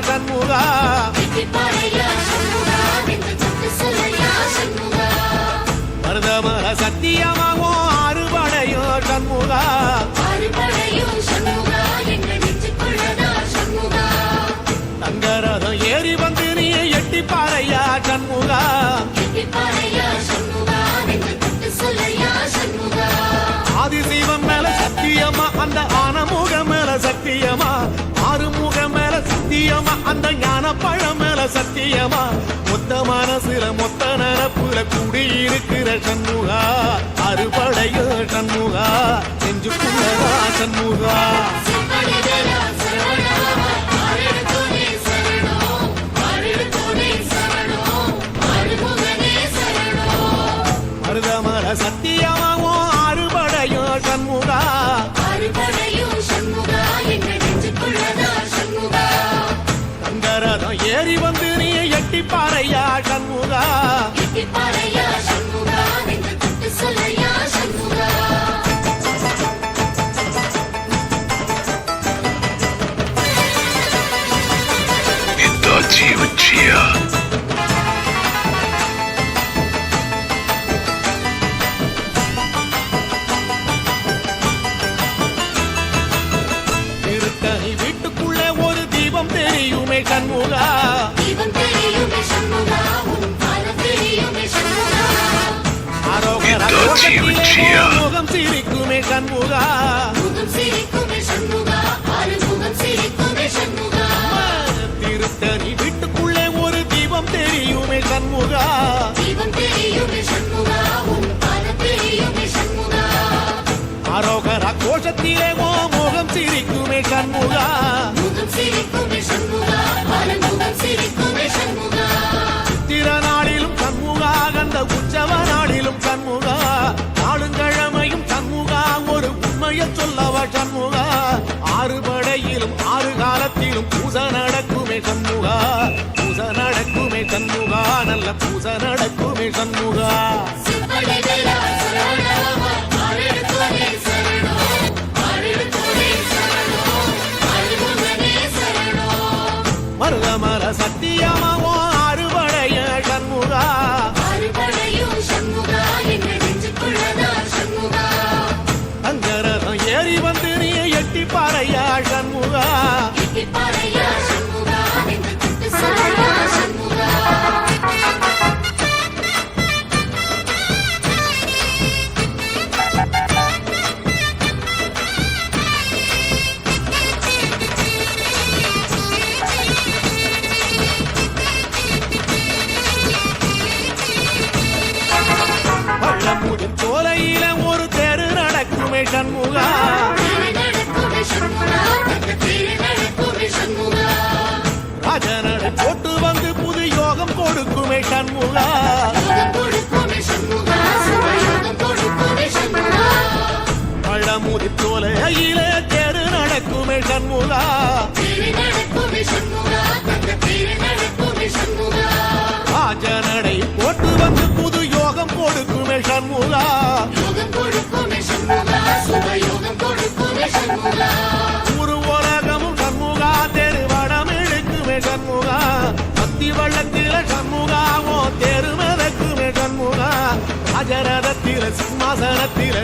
சண்முகா மருதமர சத்தியமாவோ அறுபடையோ சண்முகா தங்கரதம் ஏறி வந்து நீ எட்டி பாறையா சண்முகா ஆதிசைவம் மேல சத்தியமா அந்த ஆனமுகம் மேல சத்தியமா ஆறுமுகம் மேல சத்தியமா அந்த ஞான பழம் மேல சத்தியமா மொத்த மனசுல மொத்த நரப்புல குடியிருக்கிற சண்முகா அறுபடையோ சண்முகா செஞ்சுக்குள்ளதா சண்முகா மருதமர சத்தியமாவோ அறுபடையோ சண்முகா தங்கரதம் ஏறி வந்து நீ எட்டி பாறையா சண்முகா திருத்தணி வீட்டுக்குள்ளே ஒரு தீபம் தெரியுமே சண்முகா முகம் சிரிக்குமே சண்முகா திருத்தணி வீட்டுக்குள்ளே ஒரு தீபம் தெரியுமே சண்முகா ஆரோகரா கோஷத்திலே முகம் சிரிக்குமே சண்முகா திருநாளிலும் சண்முகா கந்த உற்சவ நாளிலும் சண்முகா நாளுங்கிழமையும் சண்முகா ஒரு உண்மையை சொல்லவா சண்முகா ஆறுபடையிலும் ஆறு காலத்திலும் பூசை நடக்குமே சண்முகா பூசை நடக்குமே சண்முகா நல்ல பூசை நடக்குமே சண்முகா மருதமர சத்தியமாவோ அறுபடைய சண்முகா அங்கரதம் ஏறி வந்து நீ எட்டி பாறையா சண்முகா சோலையில ஒரு தெரு நடக்குமே சண்முகா ராஜனடை போட்டு வந்து புது யோகம் கொடுக்குமே சண்முகா பழமுதி சோலையில தெரு நடக்குமே சண்முகா ராஜனடை போட்டு வந்து புது யோகம் கொடுக்குமே சண்முகா ஒரு உலகமும் சண்முகா தெருவடம் இழுக்குமே சண்முகா பக்தி வள்ளத்தில சண்முகாவோ தெரு மிதக்குமே சண்முகா ராஜரதத்தில சிம்மாசனத்தில